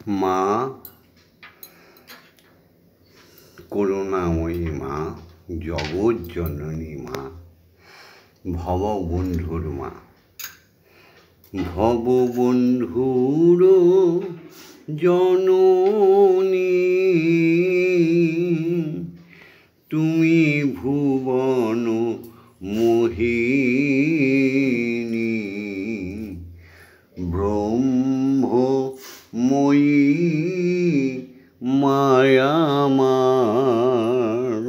মা, করুণাময়ী মা, জগৎ জননী মা, ভববন্ধুর মা। ভববন্ধুর জননী তুমি ভুবন মোহিনী, ব্রহ্মময়ী মায়া আমার।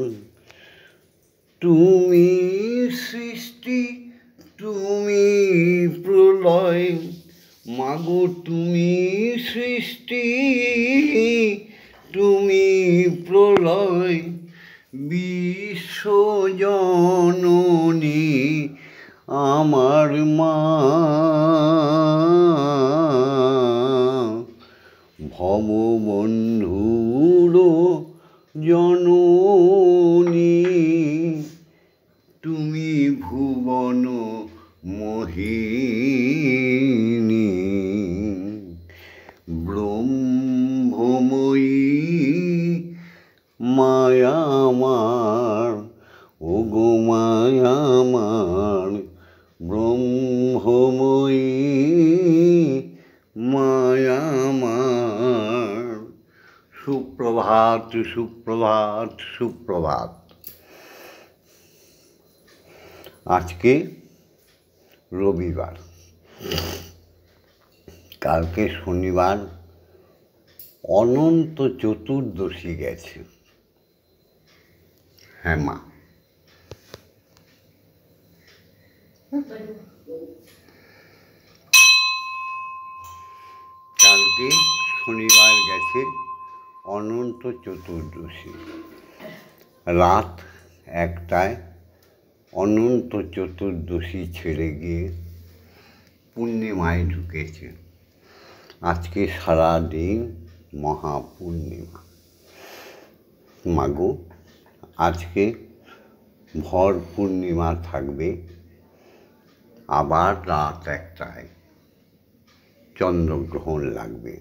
তুমি সৃষ্টি, তুমি প্রলয়, মাগো তুমি সৃষ্টি, তুমি প্রলয়, বিশ্বজননী আমার মা। ভববন্ধুর জননী তুমি ভুবন মোহিনী, ব্রহ্মময়ী মায়া আমার, ওগো মায়া আমার, ব্রহ্মময়ী মায়া আমার। সুপ্রভাত, সুপ্রভাত, সুপ্রভাত। আজকে রবিবার, কালকে শনিবার, অনন্ত চতুর্দশী গেছে। হ্যাঁ মা, কালকে শনিবার গেছে, অনন্ত চতুর্দশী। রাত 1টায় অনন্ত চতুর্দশী ছেড়ে গিয়ে পূর্ণিমায় ঢুকেছে। আজকে সারাদিন মহাপূর্ণিমা। মাগো, আজকে ভর পূর্ণিমা থাকবে, আবার রাত 1টায় চন্দ্রগ্রহণ লাগবে।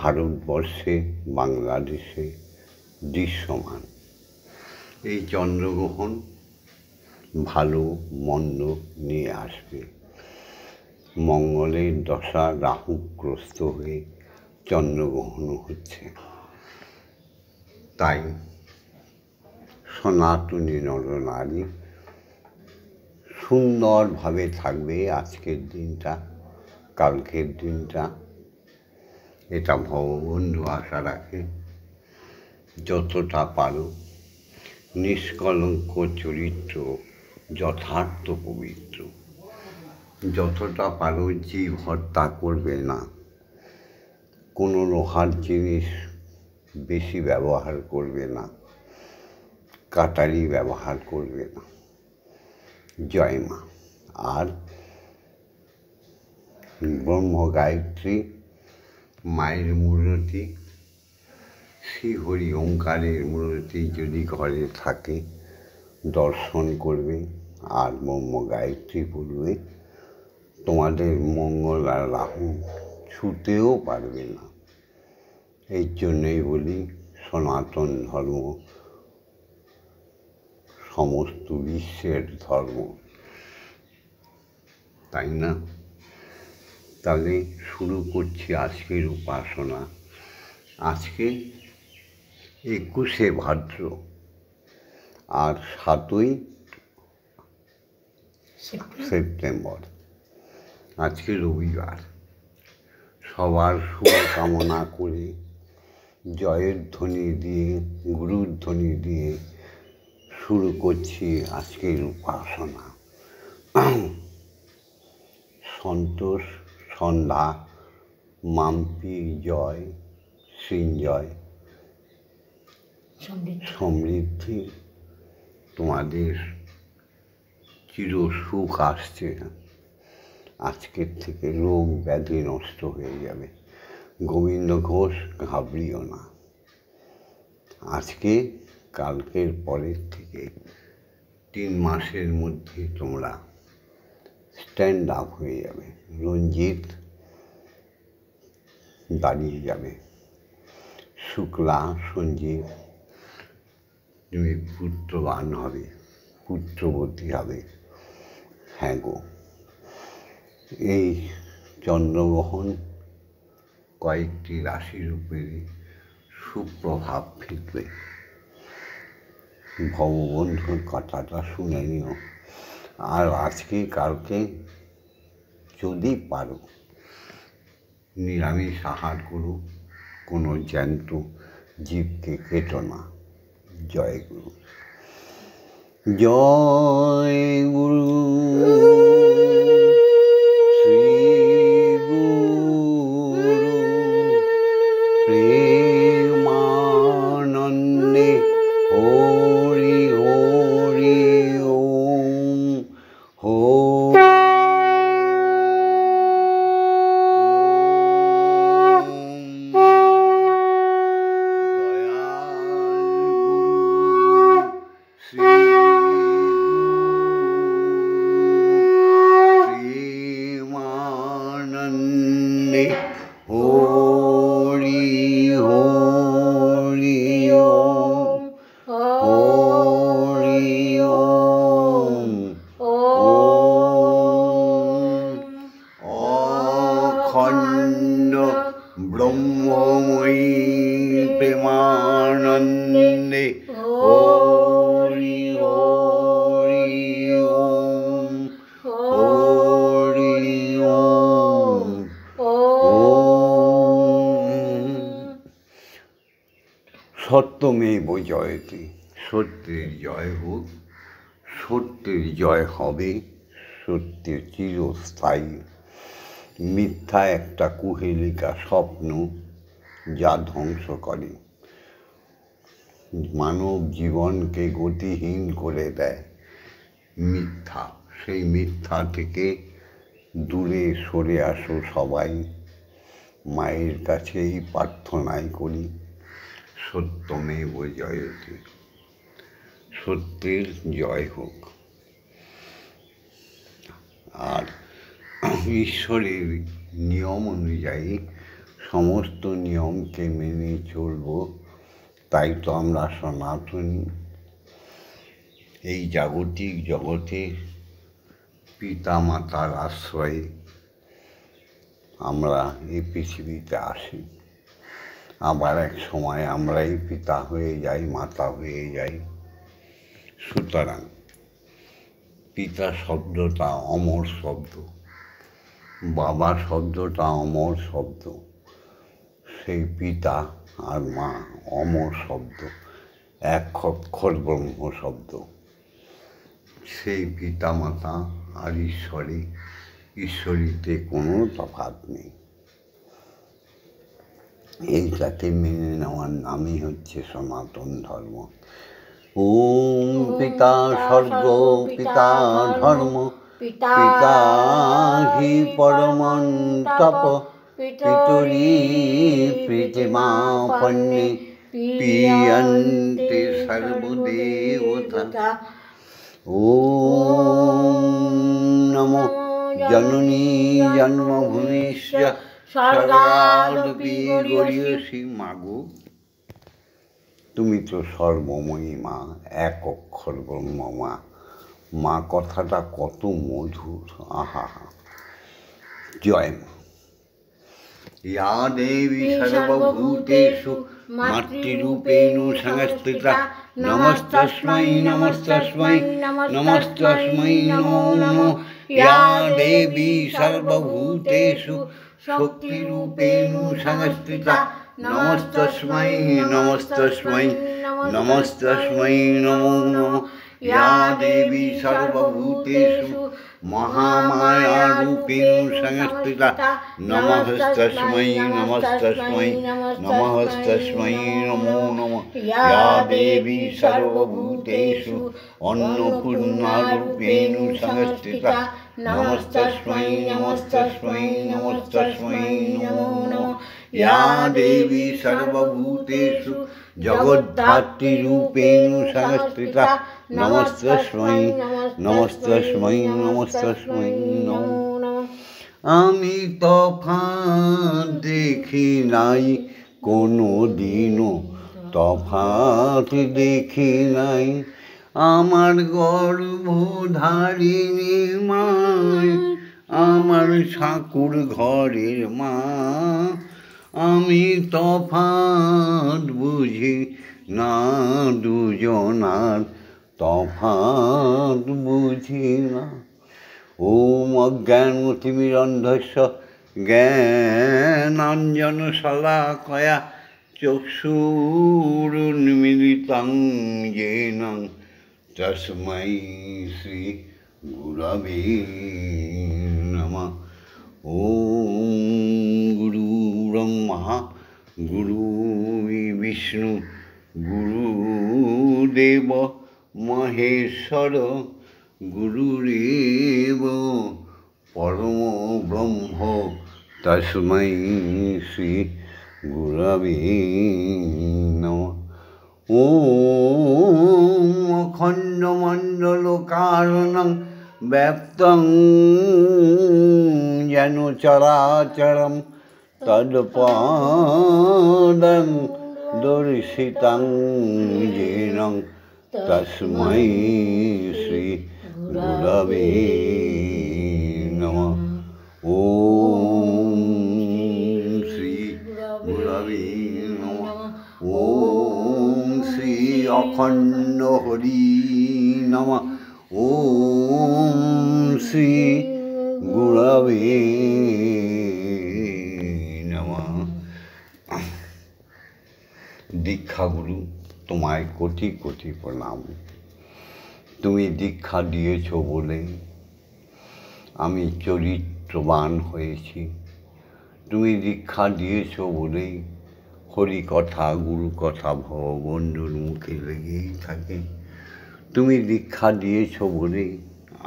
ভারতবর্ষে, বাংলাদেশে দৃশ্যমান এই চন্দ্রগ্রহণ ভালো মন্দ নিয়ে আসবে। মঙ্গলের দশা রাহুগ্রস্ত হয়ে চন্দ্রগ্রহণ হচ্ছে, তাই সনাতনী নরনারী সুন্দরভাবে থাকবে আজকের দিনটা, কালকের দিনটা। এটা ভববন্ধু আশা রাখে। যতটা পারো নিষ্কলঙ্ক চরিত্র, যথার্থ পবিত্র, যতটা পারো জীব হত্যা করবে না, কোনো লোহার জিনিস বেশি ব্যবহার করবে না, কাটারি ব্যবহার করবে না। জয় মা। আর ব্রহ্ম গায়ত্রী মায়ের মূর্তি, শ্রীহরি ওঙ্কারের মূর্তি যদি ঘরে থাকে দর্শন করবে আর ব্রহ্ম গায়ত্রী পড়বে। তোমাদের মঙ্গল আর রাহু ছুতেও পারবে না। এই জন্যই বলি সনাতন ধর্ম সমস্ত বিশ্বের ধর্ম, তাই না? তাহলে শুরু করছি আজকের উপাসনা। আজকে 21শে ভাদ্র আর 7ই সেপ্টেম্বর। আজকে রবিবার। সবার শুভকামনা করে জয়ের ধ্বনি দিয়ে, গুরুর ধ্বনি দিয়ে শুরু করছি আজকের উপাসনা। সন্তোষ, সন্ধ্যা, মাম্পি, জয়, সৃঞ্জয়, সমৃদ্ধি, তোমাদের চির সুখ আসছে। আজকের থেকে রোগ ব্যাধি নষ্ট হয়ে যাবে। গোবিন্দ ঘোষ, ঘাবড়িও না। আজকে কালকের পরের থেকে 3 মাসের মধ্যে তোমরা স্ট্যান্ড আপ হয়ে যাবে। রঞ্জিত দাঁড়িয়ে যাবে। শুক্লা সঞ্জীব, তুমি পুত্রবান হবে, পুত্রবতী হবে। হ্যাঁ গো, এই চন্দ্রগ্রহণ কয়েকটি রাশির উপরে সুপ্রভাব ফেলবে। ভববন্ধুর কথাটা শুনে নিও। আর আজকে কালকে যদি পারো নিরামিষ আহার করো, কোনো জ্যান্ত জীবকে কেটো না। জয় গুরু। জয় গুরু। শ্রী গুরু প্রেমানন্দে হরি হরি ওম হরি। অখণ্ড ব্রহ্মময়ী প্রেমানন্দে হরি হরি ওম হরি ওম ওম। সত্যমেব জয়তে, সত্যের জয় হোক, সত্যের জয় হবে, সত্যের চিরস্থায়ী। মিথ্যা একটা কুহেলিকা স্বপ্ন, যা ধ্বংস করে, মানব জীবনকে গতিহীন করে দেয়। মিথ্যা, সেই মিথ্যা থেকে দূরে সরে আসো সবাই। মায়ের কাছে এই প্রার্থনাই করি, সত্যমেব জয়তে, সত্যের জয় হোক। আর ঈশ্বরের নিয়ম অনুযায়ী সমস্ত নিয়মকে মেনে চলব, তাই তো আমরা সনাতনী। এই জাগতিক জগতে পিতা মাতার আশ্রয়ে আমরা এই পৃথিবীতে আসি। আবার এক সময় আমরাই পিতা হয়ে যাই, মাতা হয়ে যাই। সুতরাং পিতা শব্দটা অমর শব্দ, বাবা শব্দটা অমর শব্দ, সেই পিতা আর মা অমর শব্দ, এক অক্ষর ব্রহ্ম শব্দ। সেই পিতা মাতা আর ঈশ্বরীতে কোনো তফাৎ নেই। এইটাকে মেনে নেওয়ার নামই হচ্ছে সনাতন ধর্ম। ওম পিতা স্বর্গ পিতা ধর্ম পিতা হি পরমং তপ পিতরি প্রীতিমাপন্নে পিয়ন্তে সর্বদেবতা। ওম নমো জননী জন্মভূমিশ্চ স্বর্গাদপি গরীয়সী। মাগো, তুমি তো সর্বময়ী মা, এক অক্ষর ব্রহ্ম মা। মা কথাটা কত মধুর, আহা। জয় মা। ইয়া দেবী সর্বভূতেষু মাতৃরূপেণ সংস্থিতা নমস্তস্मै নমস্তস্मै নমস্তস্मै নমো নমঃ। ইয়া দেবী সর্বভূতেষু শক্তিরূপেণ সংস্থিতা নমস্তস্मै নমস্তস্मै নমস্তস্मै নমো নমঃ। ইয়া দেবী সর্বভূতেষু মহামায়ারূপেণ সংস্থিতা নমস্তস্मै নমস্তস্मै নমস্তস্मै নমো নমঃ। ইয়া দেবী সর্বভূতেষু অন্নপূর্ণারূপেণ সংস্থিতা নমস্তস্मै নমস্তস্मै নমস্তস্मै নমো নমঃ। ইয়া দেবী সর্বভূতেষু জগদ্ধাত্রীরূপেণ সংস্থিতা নমস্তস্मै নমস্তস্मै নমস্তস্मै নমো নমঃ। আমি তফাৎ দেখি নাই কোনো দিনও, তফাৎ দেখি নাই। আমার গর্ভধারিণী মায়, আমার ঠাকুর ঘরের মা, আমি তফাৎ বুঝি না দুজনার, তফাৎ বুঝি না। ওম অজ্ঞানতিমিরন্ধস্য জ্ঞানাঞ্জনশলাকয়া চক্ষুরুন্মিলিतं येन তস্मै শ্রী গুরবে নমঃ। ওম গুরুর্ব্রহ্মা গুরুর্বিষ্ণু গুরুদেব মহেশ্বর গুরুরেব পরম ব্রহ্ম তস্मै শ্রী গুরবে নমঃ। ওম অখণ্ডমণ্ডলকারণং ব্যাপ্তং যেন চরাচরম তৎপদং দর্শিতং येन তস্मै শ্রী গুরবে নমঃ। ওম শ্রী গুরবে নমঃ। ওম শ্রী অখণ্ড হরি নমঃ। ওম শ্রী গুরবে নমঃ। দীক্ষাগুরু, তোমায় কোটি কোটি প্রণাম। তুমি দীক্ষা দিয়েছ বলে আমি চরিত্রবান হয়েছি। তুমি দীক্ষা দিয়েছ বলেই হরি কথা গুরু কথা ভববন্ধুর মুখে লেগেই থাকে। তুমি দীক্ষা দিয়েছ বলেই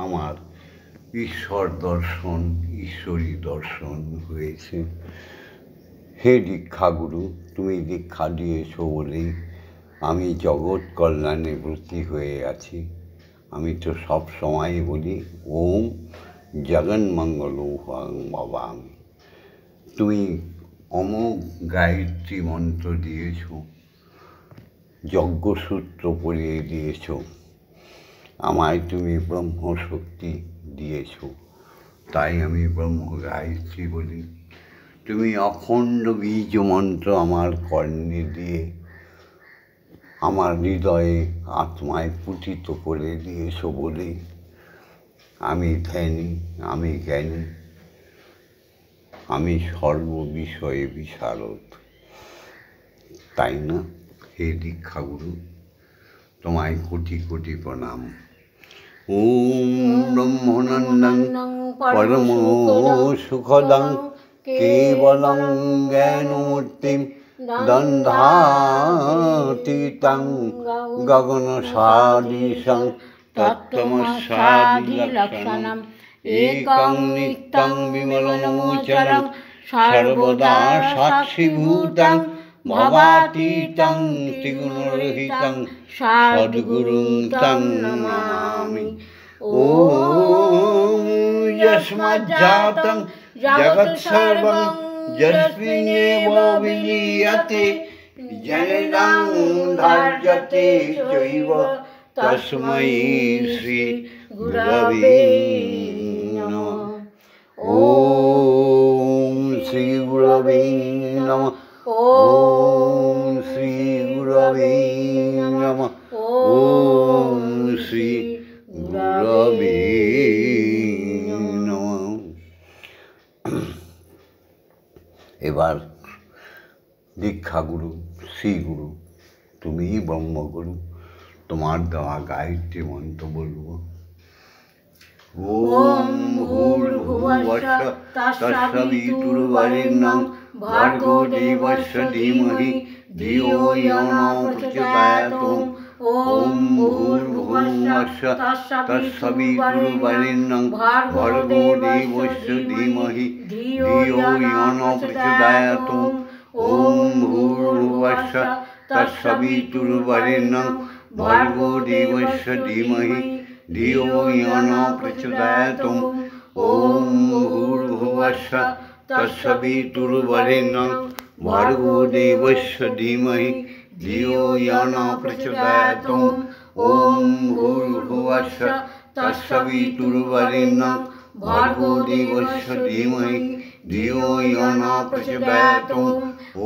আমার ঈশ্বর দর্শন, ঈশ্বরী দর্শন হয়েছে। হে দীক্ষাগুরু, তুমি দীক্ষা দিয়েছ বলেই আমি জগৎ কল্যাণে ব্রতী হয়ে আছি। আমি তো সব সময় বলি ওম জগন্মঙ্গল ভবামি। তুমি অমোঘ গায়ত্রী মন্ত্র দিয়েছ, যজ্ঞসূত্র পড়িয়ে দিয়েছ, আমায় তুমি ব্রহ্মশক্তি দিয়েছ, তাই আমি ব্রহ্ম গায়ত্রী বলি। তুমি অখণ্ড বীজ মন্ত্র আমার কর্ণে দিয়ে আমার হৃদয়ে আত্মায় পুটিত করে দিয়েছ বলে আমি ধ্যানী, আমি জ্ঞানী, আমি সর্ববিষয়ে বিশারদ, তাই না? হে দীক্ষাগুরু, তোমায় কোটি কোটি প্রণাম। ওম ব্রহ্মানন্দং পরম সুখদং কেবলং জ্ঞানমূর্তিং দ্বন্দ্বাতীতং গগনসাদৃশং তত্ত্বমস্যাদিলক্ষণম একং নিত্যং বিমলমোচরং সর্বদা সাক্ষীভূতং ভবাতীতং ত্রিগুণরহিতং সদ্গুরুং তং নমামি। ওম যস্মাজ্জাতং জগৎসর্বং যস্মিন্নেব বিলীয়তে জননাং ধার্যতে চৈব তস্मै শ্রী গুরবে নমঃ। ওম শ্রী গুরবে নমঃ। ওম শ্রী গুরবে নমঃ। ওম শ্রী গুরবে নমঃ। এবার দীক্ষাগুরু, শ্রীগুরু, তুমিই ব্রহ্মগুরু, তোমার দেওয়া গায়ত্রী মন্ত্র বলব। ওম ভূর্ভুবস্সুঃ তৎসবিতুর্বরেণ্যং ভর্গো দেবস্য ধীমহি ধিয়ো यो ন প্রচোদয়াৎ। ওম ভূর্ভুবস্সুঃ তৎসবিতুর্বরেণ্যং ভর্গো দেবস্য ধীমহি ধিয়ো यो ন প্রচোদয়াৎ। ওম ভূর্ভুবস্সুঃ তৎসবিতুর্বরেণ্যং ভর্গো দেবস্য ধীমহি ধিয়ো यो ন প্রচোদয়াৎ। ওম ভূর্ভুবস্সুঃ তৎসবিতুর্বরেণ্যং ভর্গো দেবস্য ধীমহি ধিয়ো ইয়ো নঃ প্রচোদয়াৎ। ওম ভূর্ভুবস্সুঃ তৎসবিতুর্বরেণ্যং ভর্গো দেবস্য ধীমহি ধিয়ো ইয়ো নঃ প্রচোদয়াৎ।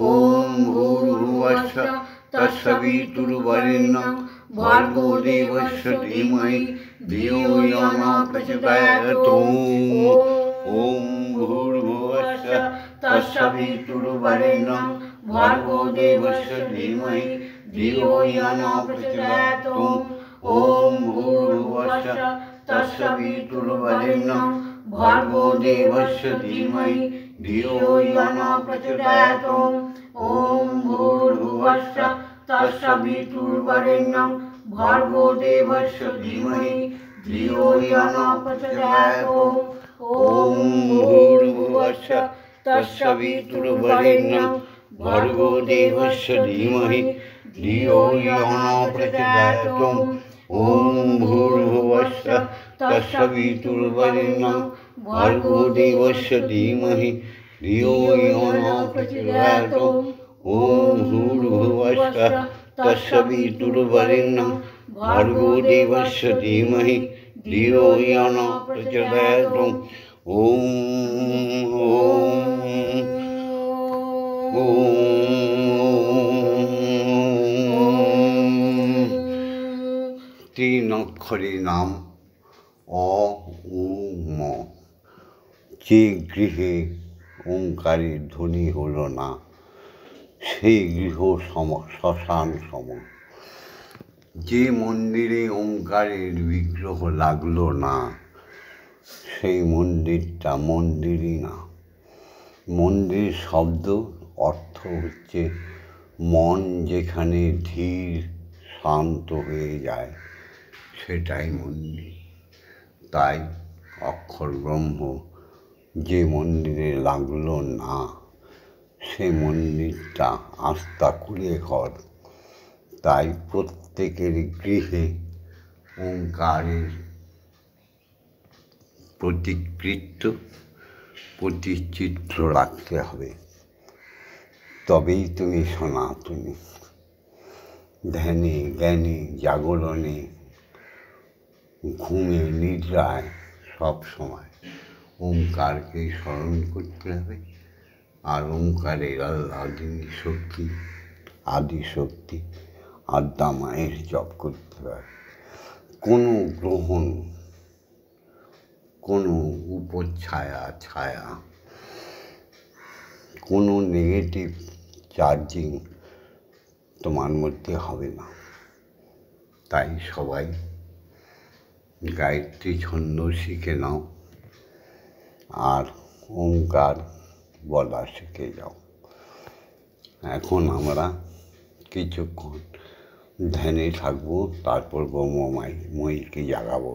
ওম ভূর্ভুবস্সুঃ তৎসবিতুর্বরেণ্যং ভর্গো দেবস্য ধীমহি ধিয়ো ইয়ো নঃ প্রচোদয়াৎ। ওম ভূর্ভুবস্সুঃ তৎসবিতুর্বরেণ্যং ভর্গো দেবস্য ধীমহি ধিয়ো ইয়ো নঃ প্রচোদয়াৎ। ওম ভূর্ভুবস্সুঃ তৎসবিতুর্বরেণ্যং ভর্গো দেবস্য ধীমহি ধিয়ো ইয়ো নঃ প্রচোদয়াৎ। ওম ভূর্ভুবস্সুঃ তৎসবিতুর্বরেণ্যং ভর্গো দেবস্য ধীমহি ধিয়ো ইয়ো নঃ প্রচোদয়াৎ। ওম ভূর্ভুবস্সুঃ তৎসবিতুর্বরেণ্যং ভর্গো দেবস্য ধীমহি ধিয়ো ইয়ো নঃ প্রচোদয়াৎ। ওম ভূর্ভুবস্সুঃ তৎসবিতুর্বরেণ্যং ভর্গো দেবস্য ধীমহি ধিয়ো ইয়ো নঃ প্রচোদয়াৎ। ওম ভূর্ভুবস্সুঃ তৎসবিতুর্বরেণ্যং ভর্গো দেবস্য ধীমহি ধিয়ো ইয়ো নঃ প্রচোদয়াৎ। ওম তিন অক্ষরী নাম অ উ ম। যে গৃহে ওঙ্কারের ধ্বনি হলো না, সেই গৃহ শ্মশান সম। যে মন্দিরে ওঙ্কারের বিগ্রহ লাগলো না, সেই মন্দিরটা মন্দিরই না। মন্দির শব্দ অর্থ হচ্ছে মন যেখানে ধীর শান্ত হয়ে যায়, সেটাই মন্দির। তাই অক্ষর ব্রহ্ম যে মন্দিরে লাগলো না, সে মন্দিরটা আস্থা কুড়ে ঘর। তাই প্রত্যেকের গৃহে ওঙ্কারের প্রতিচিত্র রাখতে হবে, তবেই তুমি সনাতনী। ধ্যানে জ্ঞানে জাগরণে ঘুমে নিদ্রায় সব সময় ওঙ্কারকে স্মরণ করতে হবে। আর ওঙ্কারের আল্লাদিনী শক্তি, আদি শক্তি আদ্যা মায়ের জপ করতে হবে। কোনো গ্রহণ, কোনো উপচ্ছায়া ছায়া, কোনো নেগেটিভ চার্জিং তোমার মধ্যে হবে না। তাই সবাই গায়ত্রী ছন্দ শিখে নাও আর ওঙ্কার বলা শিখে যাও। এখন আমরা কিছুক্ষণ ধ্যানে থাকবো, তারপর ব্রহ্মময়ীকে জাগাবো।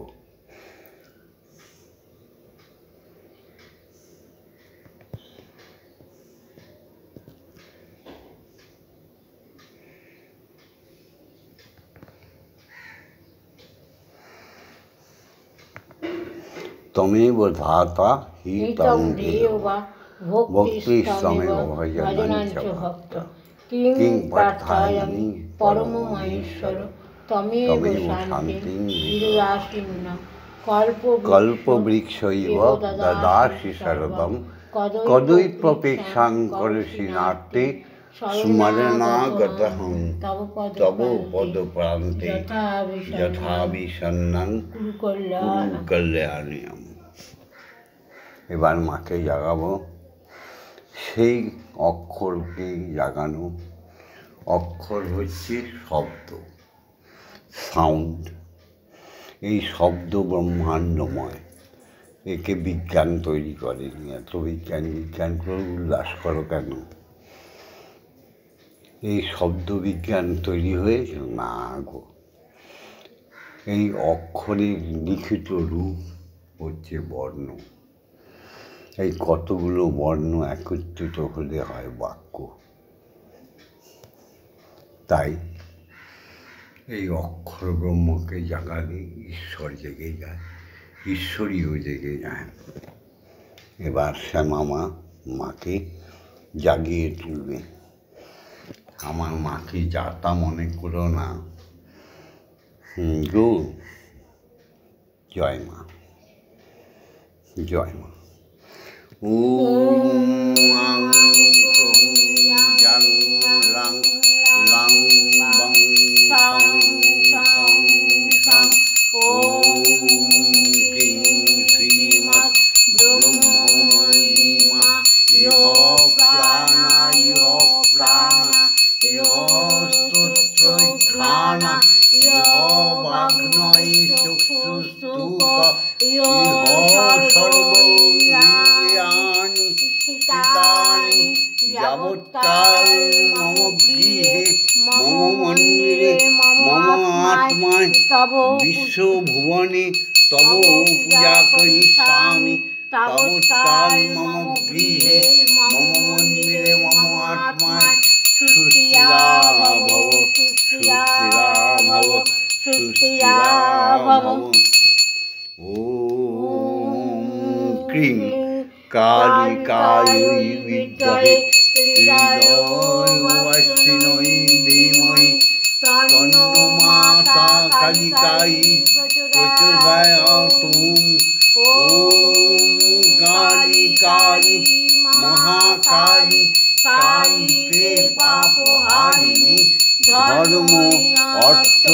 তমেব ধাতা হিতং দেব ভক্তিস্তমেব ভজনাঞ্চ ভক্ত কিং পার্থায়ামি পরম মহেশ্বর তমেব শান্তিং বিদুরাসীন্ন কল্পবৃক্ষইব দদাসি সর্বং কদৈত্যপেক্ষাং করসি নাট্যে স্মরণাগতহং তব পদপ্রান্তে যথা বিষণ্ণং কুরু কল্যাণীয়ম। এবার মাকে জাগাবো। সেই অক্ষরকে জাগানো। অক্ষর হচ্ছে শব্দ, সাউন্ড। এই শব্দ ব্রহ্মাণ্ডময়, একে বিজ্ঞান তৈরি করেনি। এত বিজ্ঞান করে উল্লাস করো কেন? এই শব্দ বিজ্ঞান তৈরি হয়েছে না গো। এই অক্ষরের লিখিত রূপ হচ্ছে বর্ণ। এই কতগুলো বর্ণ একত্রিত হলে হয় বাক্য। তাই এই অক্ষর ব্রহ্মকে জাগালে ঈশ্বর জেগে যায়। ঈশ্বরীয় জেগে যায়। এবার শ্যামামা মাকে জাগিয়ে তুলবে। আমার মাকে যা তা মনে করো না গো। জয় মা, জয় মা। ওম জাং লাং বং সং সং সং। ওম ক্রিং শ্রীমৎ ব্রহ্মময়ী মা ইহ প্রাণা ইহ প্রাণা ইহ স্তোত্রৈ ঘ্রাণা ইহ বাগ্নৈ চক্ষুস্তুক ইহ সর্বইন্দ্রিয়াণি স্থিতানি যাবৎকাল মম গৃহে মম মন্দিরে মম আত্মায় বিশ্বভুবনে তব পূজা করিষ্যামি তাবৎকাল মম গৃহে মম মন্দিরে মম আত্মায় সুস্থিরা ভব সুস্থিরা ভব সুস্থিরা ভব। ওম ক্রিং কালিকাयै বিদ্মহে হৃদয়বস্তিनै ধীমহি তন্নো মাতা কালিকাই প্রচোদয়াৎ। ওম কালী কালী মহাকালী কালীকে পাপহারিণী ধর্ম অর্থ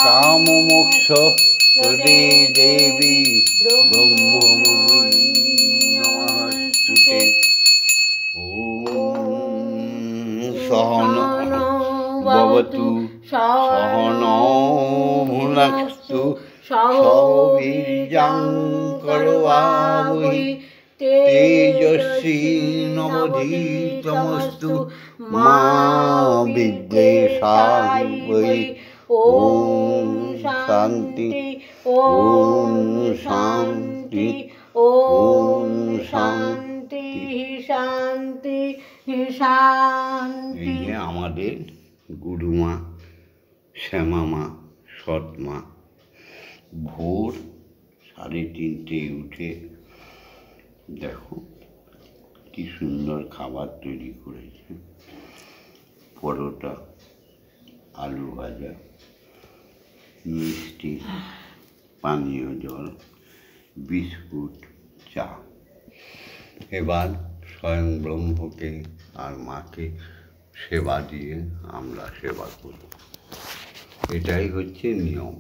কাম মোক্ষ প্রদে দেবী ব্রহ্মময়ী নমস্তুতে। ওম সহনা ভবতু সহনৌ ভুনক্তু সহ বীর্যং করবাবহৈ তেজস্বী নবধীতমস্তু মা বিদ্বেষায়। ওম শান্তি ওম শান্তি ওম শান্তি শান্তি শান্তি। এই আমাদের গুরুমা শ্যামামা সৎমা ভোর 3:30 উঠে দেখো কি সুন্দর খাবার তৈরি করেছে। পরোটা, আলু ভাজা, মিষ্টি, পানীয় জল, বিস্কুট, চা। এবার স্বয়ং ব্রহ্মকে আর মাকে সেবা দিয়ে আমরা সেবা করব। এটাই হচ্ছে নিয়ম।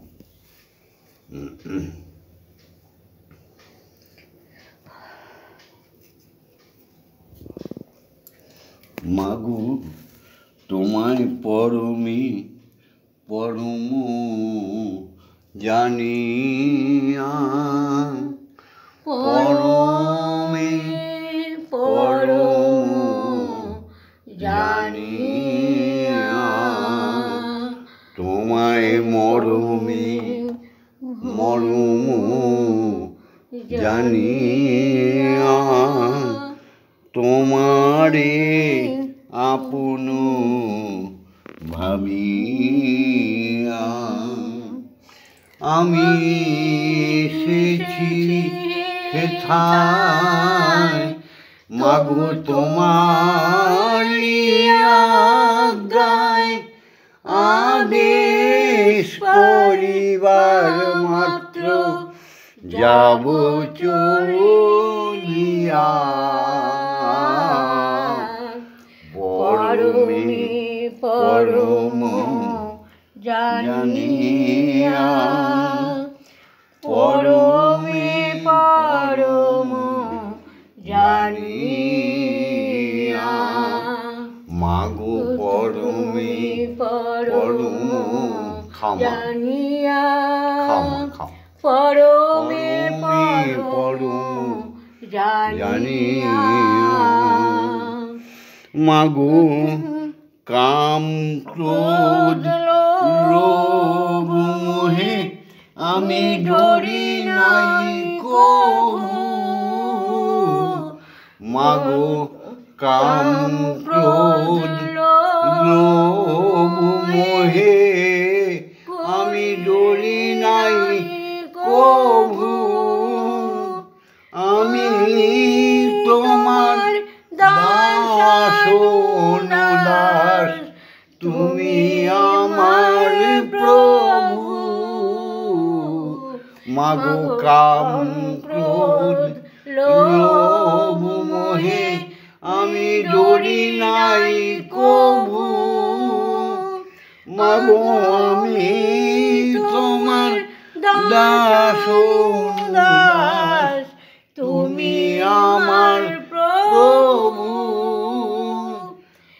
মাগো তোমায় পরমে পরম জানিয়া পরমে পরম জানিয়া তোমায় মরমে মরম জানিয়া তোমারে আপন ভাবিয়া আমি এসেছি হেথায় মাগো তোমার আজ্ঞায় আদেশ করিবার মাত্র যাব চলিয়া পরমে পরম জানিয়া পরমে পরম জানিয়া মাগো পরমে পরম জানিয়া পরমে পরম জানিয়া মাগো কাম ক্রোধ লোভ মোহে আমি ধরি নাই কভু মাগো কাম ক্রোধ লোভ মোহে আমি ধরি নাই কভু মাগো কাম ক্রোধ লোভ মোহে আমি ডরি নাই কভু। মাগো আমি তোমার দাস দাস, তুমি আমার প্রভু।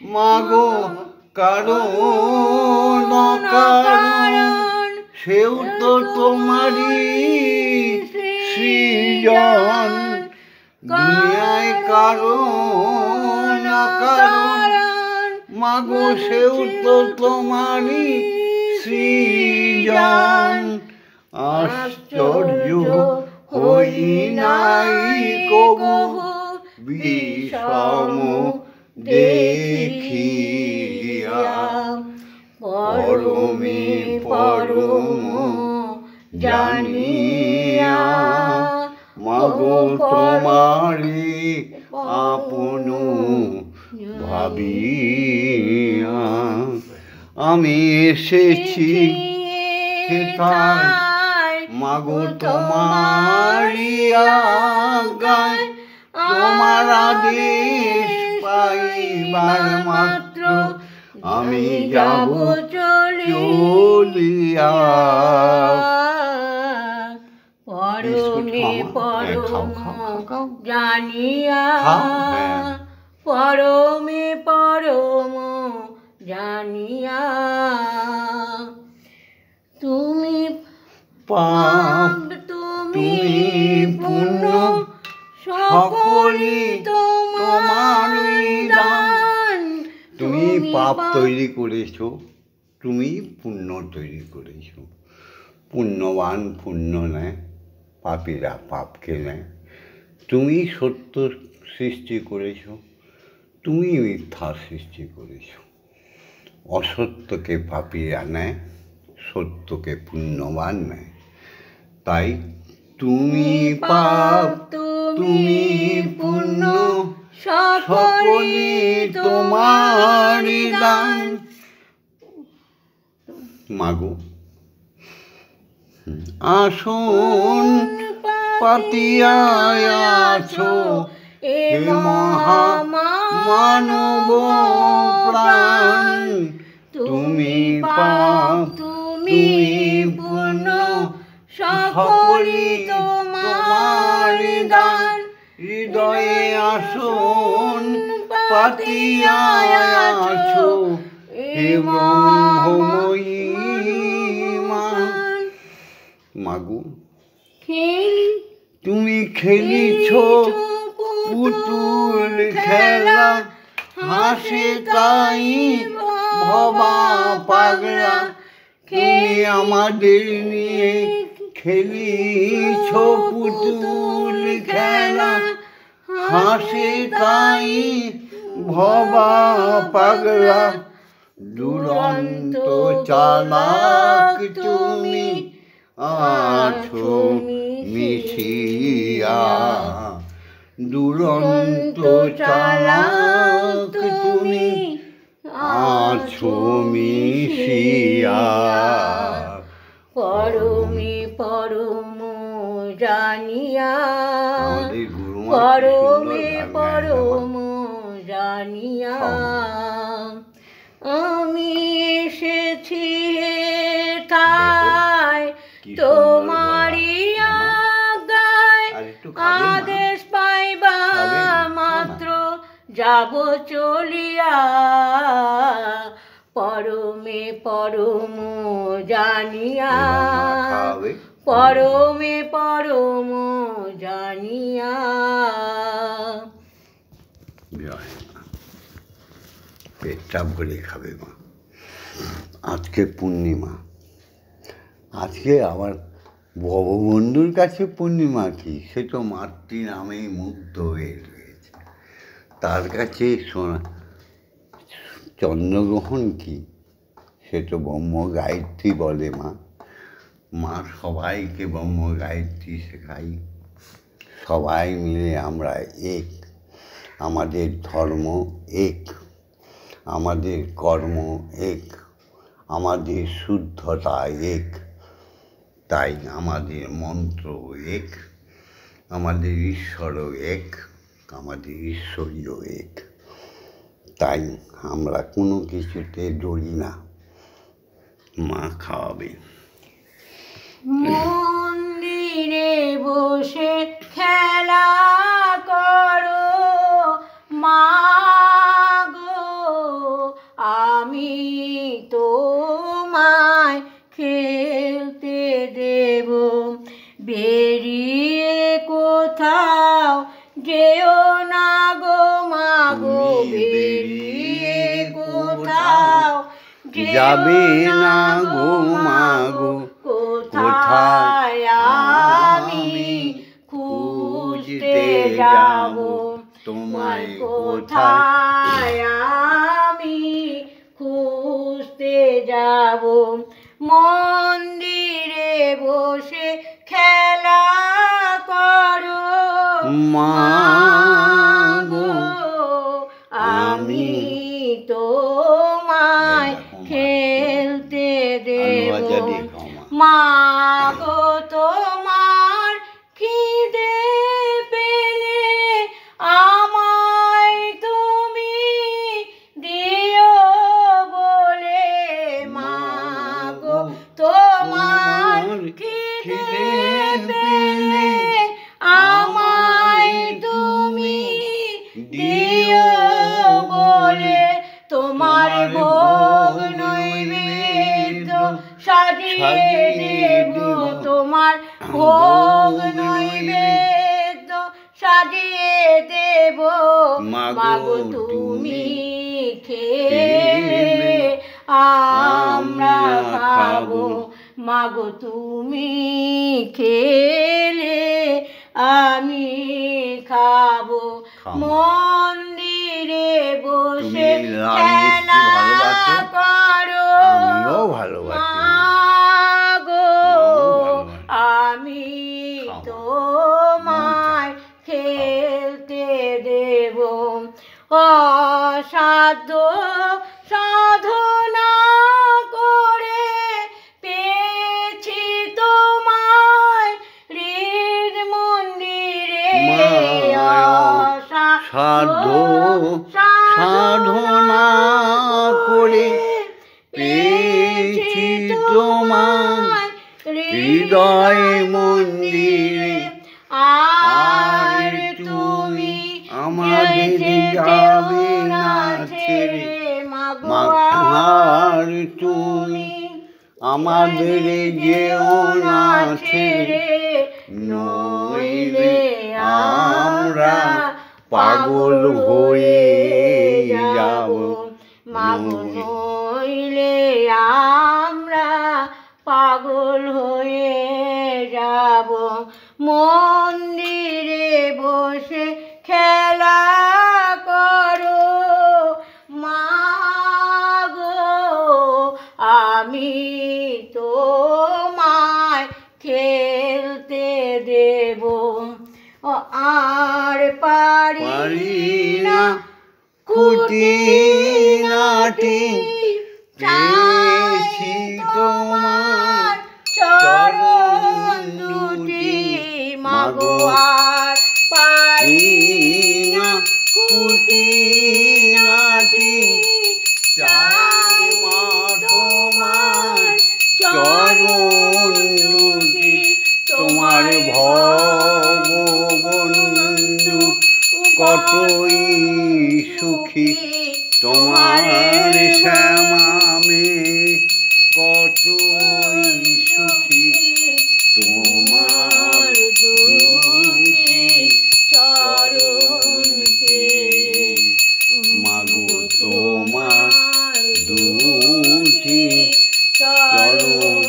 মাগো কারণ অকারণ সেও তো তোমারই সৃজন। দুনিয়ায় কারণ অকারণ মাগো সেও তো তোমারই সৃজন। আশ্চর্য হই নাই কবু বিষম দেখিয়া। পরমে পরম জানিয়া মাগো তোমারি আপন ভাবিয়া। আমি এসেছি হেথায় মাগো তোমারি আজ্ঞায়। তোমার আদেশ পাইবার মাত্র আমি যাব চলিয়া। পরমে পরম জানিয়া পরমে পরম জানিয়া। তুমি পাপ তুমি পুণ্য সকলই তোমারই দান। তুমি পাপ তৈরি করেছো, তুমি পুণ্য তৈরি করেছো। পুণ্যবান পুণ্য নেয়, পাপীরা পাপকে নেয়। তুমি সত্য সৃষ্টি করেছো, তুমি মিথ্যা সৃষ্টি করেছো। অসত্যকে পাপীরা নেয়, সত্যকে পুণ্যবান নেয়। তাই তুমি পাপ তুমি পুণ্য সকলই তোমারই দান। মাগো আসন পাতিয়া আছো এ মহামানব প্রাণ। তুমি পাপ তুমি পুণ্য সকলই তোমারই দান। হৃদয়ে আসন পাতিয়া আছো হে ব্রহ্মময়ী মা। মাগো তুমি খেলিছ পুতুল খেলা, হাসে তাই ভবা পাগলা। তুমি আমাদের নিয়ে খেলিছ পুতুল খেলা, হাসে তাই ভবা পাগলা। দুরন্ত চালাক তুমি আছো মিশিয়া। দুরন্ত চালাক তুমি আছো মিশিয়া। পরমে পরম জানিয়া পরমে পরম জানিয়া। আমি এসেছি হেথায় তোমারি আজ্ঞায়। আদেশ পাইবা মাত্র যাব চলিয়া। পরমে পরম জানিয়া পরমে পরম জানিয়া। পেটটা ভরে খাবে মা। আজকে পূর্ণিমা, আজকে আবার ভববন্ধুর কাছে পূর্ণিমা কি, সে তো মাতৃ নামেই মুগ্ধ হয়ে রয়েছে। তার কাছে চন্দ্রগ্রহণ কি, সে তো ব্রহ্ম গায়ত্রী বলে মা। মা সবাইকে ব্রহ্ম গায়ত্রী শেখাই। সবাই মিলে আমরা এক, আমাদের ধর্ম এক, আমাদের কর্ম এক, আমাদের শুদ্ধতা এক। তাই আমাদের মন্ত্র এক, আমাদের ঈশ্বরও এক, আমাদের ঈশ্বরীও এক। তাই আমরা কোনো কিছুতে ডরি না। মা খাওয়াবে। মন্দিরে বসে খেলা করো মা গো, আমি তোমায় খেলতে দেব। বেরিয়ে কোথাও যেও না গো মা গো, বেরিয়ে কোথাও যাবে না গো মা গো, কোথায় আমি খুঁজতে যাব তোমায়, কোথায় আমি খুঁজতে যাব। মন্দিরে বসে খেলা করো মা গো, আমি তোমায় খেলতে দেব। মা গো তোমার খিদে পেলে আমায় তুমি দিও বলে, মা গো তোমার খিদে পেলে আমায় তুমি দিও বলে। তোমার ভোগ নৈবেদ্য সাজিয়ে দেব, তোমার ভোগ নৈবেদ্য সাজিয়ে দেব। মাগো তুমি খেলে আমরা খাবো, মাগো তুমি খেলে আমি খাবো। মন্দিরে বসে খেলা করো মা গো, আমি তোমায় খেলতে দেব। অসাধ্য সাধনা করে পেয়েছি তোমায় হৃদ মন্দিরে। সাধ্য সাধনা করে পেয়েছি তোমায় হৃদয় মন্দিরে। আর তুমি আমাদের যাবে না ছেড়ে, আর তুমি আমাদের যেও না ছেড়ে, নইলে আমরা পাগল হয়ে যাব। মাগো নইলে আমরা পাগল হয়ে যাব। মন্দিরে বসে খেলা করো মা গো, আমি তোমায় খেলতে দেব। আর পারি না খুঁটিনাটি পেয়েছি তোমার চরণ দুটি। মাগো আর পারি না খুঁটিনাটি চাই মা তোমার চরণ দুটি। তোমার ভববন্ধু কতই সুখী, তোমার শ্যামামে কতই সুখী। তোমার দুটি চরণ মাগো, তোমার দুটি চরণ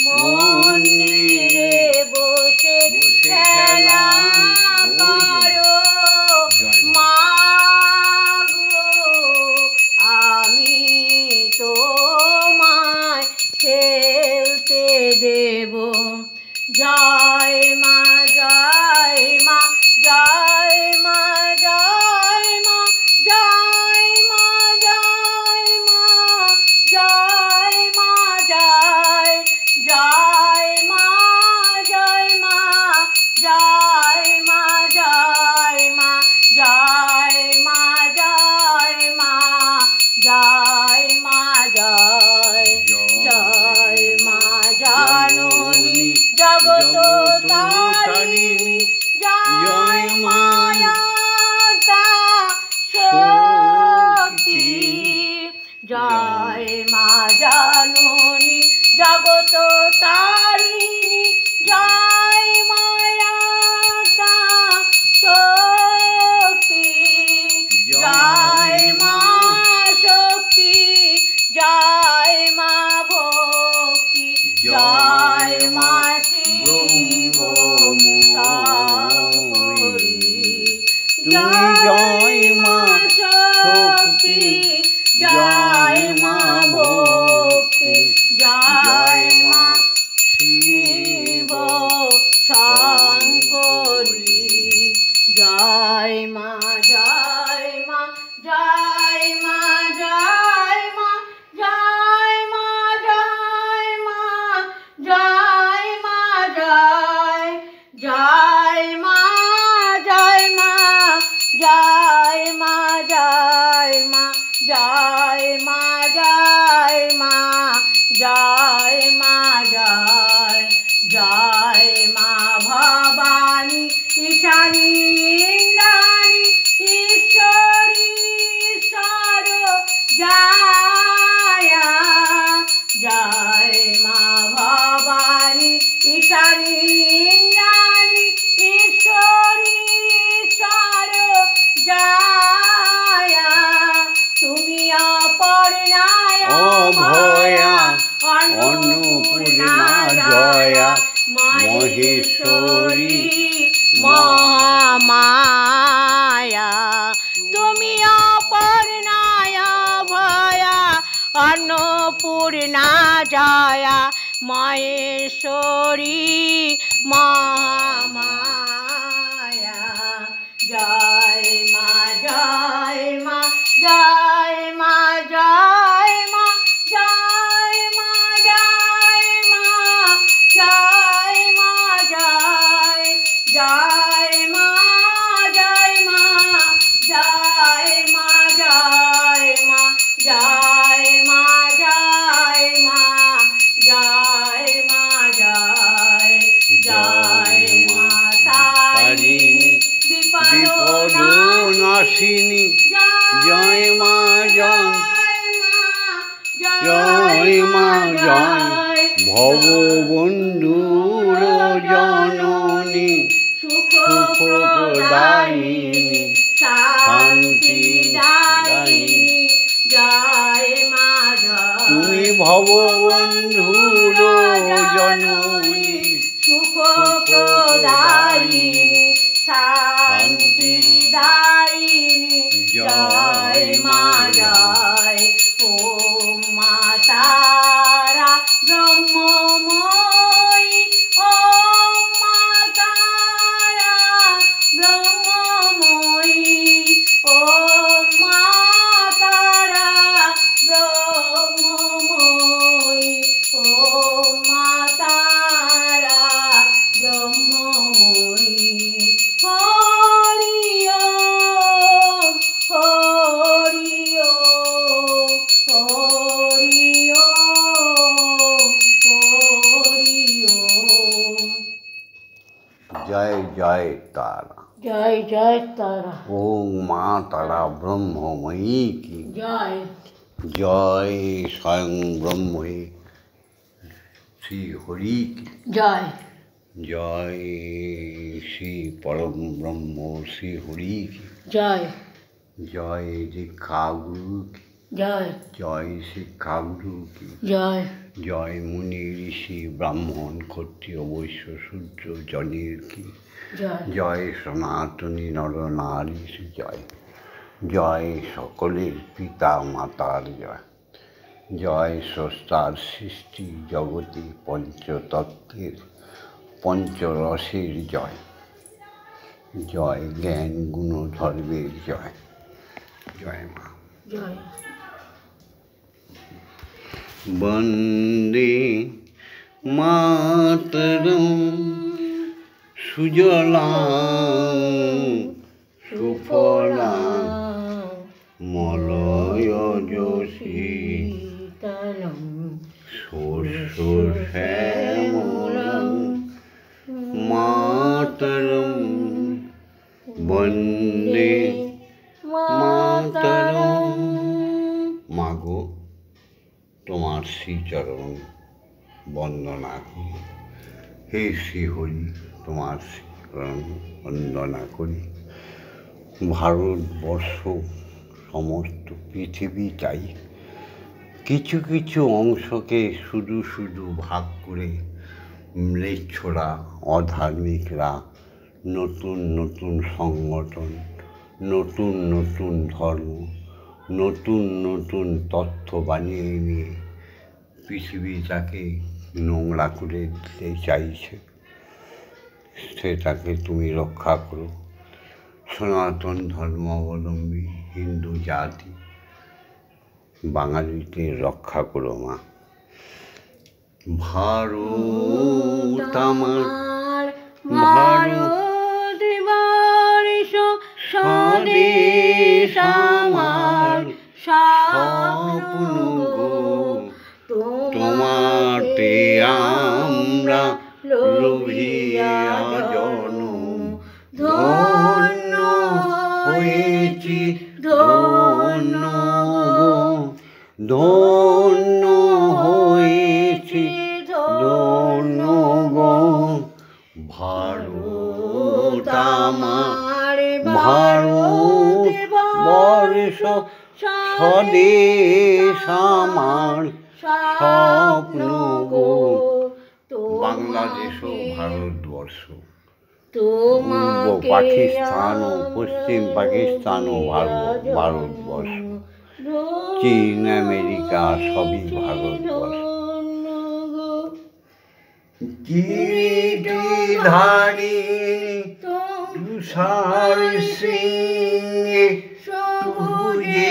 মন্দিরে বসে খেলা করো মা গো, আমি তোমায় খেলতে দেব। জয় মা জয় মা জয় মা জয় মা জয় মা জয় মা জয় মা তারিণী জয় মায়া শক্তি জয় মা শক্তি জয় মা ভক্তি জয় মা শিব জয় মা শক্তি জয় মা ভক্তি জয় মা শিব শঙ্করী জয় মা জয় মা জয় মা জয় মা জয় মা জয় মা জয় মা জয় জয় মা জয় মা জয় মা জয় মা জয় মা জয় মা জয় মা জয় জয় মা ভবানী ঈশানী ইন্দ্রাণী ঈশ্বরী ঈশ্বর জয় জয় মা ভবানী ঈশানী ইন্দ্রাণী ঈশ্বরী ঈশ্বর জয় তুমি অপর্ণায় অভয়া অন্নপূর্ণা জয়া মহেশ্বরী মহামায়া তুমি অপর্ণায় ভয়া অন্নপূর্ণা জয়া মহেশ্বরী মহামায়া জয় মা জয় মা জয় মা জয় মা জয় মা জয় মা জয় মা জয় জয় মা জয় মা জয় মা জয় মা জয় মা জয় মা জয় মা জয় জয় মা তারিণী বিপদ নাশিনী জয় মা জয় মা জয় ভববন্ধুর জননী সুখপ্রদায়িনী শান্তিদায়িনী জয় মা তুমি ভববন্ধুর জননী সুখপ্রদায়িনী শান্তিদায়িনী জয় মা জয় ওম মা তারা ব্রহ্মময়ী ওম মা তারা ব্রহ্মময়ী ওম মা তারা ব্রহ্মময়ী ওম মা তারা ব্রহ্মময়ী হরি ওম হরি ওম হরি ওম হরি ওম জয় জয় তারা জয় জয় তারা ওম মা তারা ব্রহ্মময়ী কি জয় জয় স্বয়ং ব্রহ্মই শ্রী হরি কি জয় জয় শ্রী পরম ব্রহ্ম শ্রী হরি কি জয় জয় দীক্ষাগুরু কি জয় জয় শিক্ষাগুরু কি জয় জয় মুনি ঋষি ব্রাহ্মণ ক্ষত্রিয় বৈশ্য শূদ্র জনের কি জয় জয় সনাতনী নর নারী জয় জয় সকলের পিতা মাতার জয় জয় স্রষ্টার সৃষ্টি জগতে পঞ্চতত্ত্বের পঞ্চরসের জয় জয় জ্ঞান গুণধর্মের জয় জয় মা জয় বন্দে মাতরম সুজলাং সুফলাং মলয়জশীতলং শস্য শ্যামলং মাতরম বন্দে মাতরম। মাগো তোমার শ্রীচরণ বন্দনা করি। হে শ্রীহরি, তোমার শ্রীচরণ বন্দনা করি। ভারতবর্ষ সমস্ত পৃথিবী চাই, কিছু কিছু অংশকে শুধু শুধু ভাগ করে ম্লেচ্ছরা, অধার্মিকরা নতুন নতুন সংগঠন, নতুন নতুন ধর্ম, নতুন নতুন তথ্য বানিয়ে নিয়ে পৃথিবীটাকে নোংরা করে দিতে চাইছে। সেটাকে তুমি রক্ষা করো। সনাতন ধর্মাবলম্বী হিন্দু জাতি বাঙালিকে রক্ষা করো মা। ভারত আমার, ভারত বর্ষ স্বদেশ আমার, স্বপ্ন গো তোমাতে আমরা লোভিয়া জনম। ধন্য হয়েছি ধন্য গো, ধন্য হয়েছি ধন্য গো। ভারত আমার, ভারত বর্ষ স্বদেশ আমার, স্বপ্ন গো। বাংলাদেশ ও ভারতবর্ষ, পূর্ব পাকিস্তান ও পশ্চিম পাকিস্তান ও ভারতবর্ষ, চীন আমেরিকা সবই ভারতবর্ষ। কিরীটধারী তুষার সিংহে সবুজে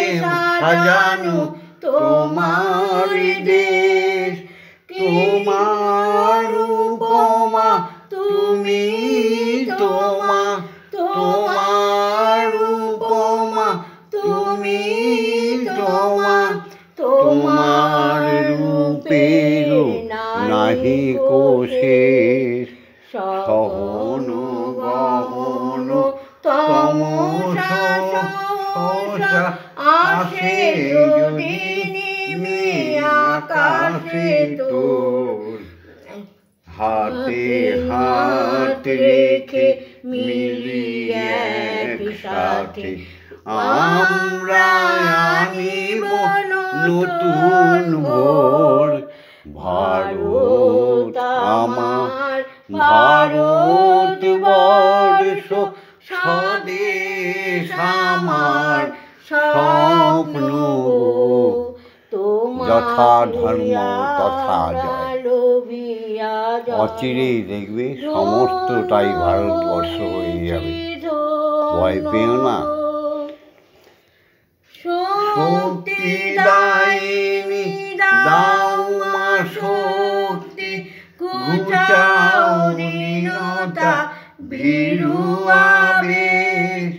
সাজানো তোমার দেশ, তোমার উপমা তুমি, তোমার উপমা তুমি, তোমার রূপের নাহি কো শেষ। সহন গহন তমসা আসে যদি নেমে আকাশে তোর, হাতে হাত রেখে মিলিয়ে একসাথে আমরা আনিব নতুন ভোর। ভারত আমার, ভারত বর্ষ স্বদেশ আমার, স্বপ্ন যথা ধর্ম তথা জয়। অচিরেই দেখবে সমস্তটাই ভারতবর্ষ হয়ে যাবে, ভয় পেও না। শক্তি দায়িনী দাও মা শক্তি, ঘুচাও দীনতা ভীরু আবেশ।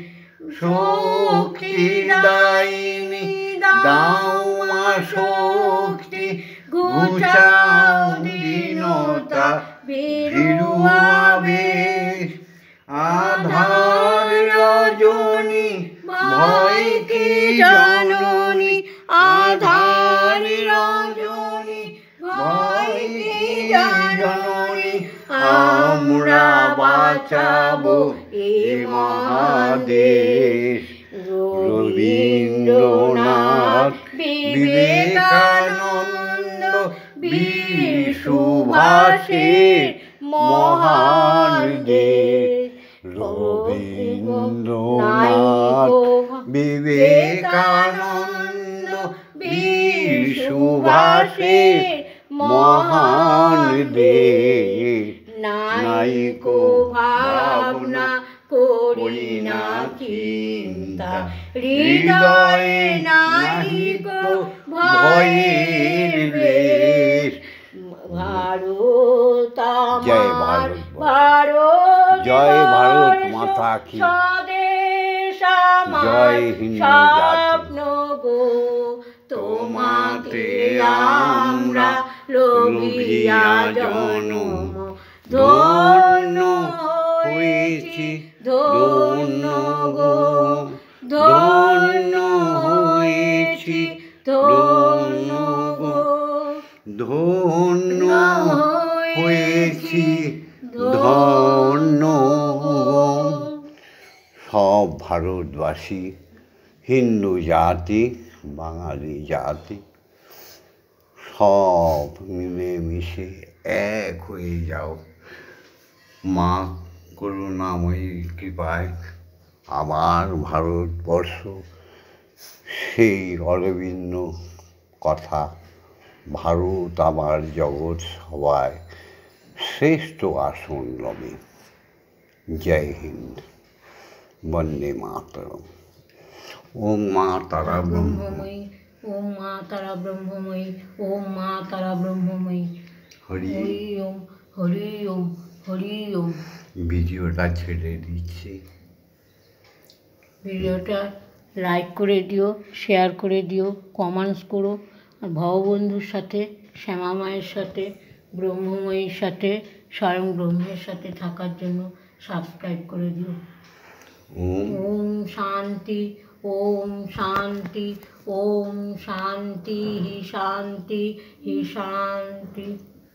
শক্তি দায়িনী দাও মা শক্তি, ঘুচাও দীনতা ভীরু আবেশ। আধার রজনী ভয় কি জননী, আধার রজনী ভয় কি জননী। আমরা বাঁচাবো এ মহাদেশ। রবীন্দ্রনাথ, বিবেকানন্দ, বীর সুভাষের মহান দেশ। রবীন্দ্রনাথ, বিবেকানন্দ, বীর সুভাষের মহান দেশ। নাইকো ভাবনা করি না চিন্তা, হৃদয়ে নাইকো ভয়ের রেশ। ভারত আমার, ভারত জয় ভারত মাতা কি, স্বদেশ আমার, জয় হিন্দু জাতি গো। তোমাতে আমরা লোভিয়া জনম, ধন্য হয়েছি ধন্য গো, ধন্য হয়েছি ধন্য গো, ধন্য হিন্দু জাতি, বাঙালি জাতি সব মিলেমিশে এক হয়ে যাও। মা করুণাময়ী কৃপায় আবার ভারতবর্ষ সেই অরবিন্দ কথা, ভারত আমার জগৎ সভায় শ্রেষ্ঠ আসন লবে। জয় হিন্দ, বন্দে মাতরম। ওম মা তারা ব্রহ্মময়ী, ওম মা তারা ব্রহ্মময়ী, ওম মা তারা ব্রহ্মময়ী। হরি। হরি ওম, হরি ওম, হরি ওম। ভিডিওটা ছেড়ে দিচ্ছি। ভিডিওটা লাইক করে দিও, শেয়ার করে দিও, কমেন্টস করো। আর ভববন্ধুর সাথে, শ্যামা মায়ের সাথে, ব্রহ্মময়ীর সাথে, স্বয়ং ব্রহ্মের সাথে থাকার জন্য সাবস্ক্রাইব করে দিও। ওম ওম শান্তি, ওম শান্তি, ওম শান্তি হি শান্তি হি শান্তি।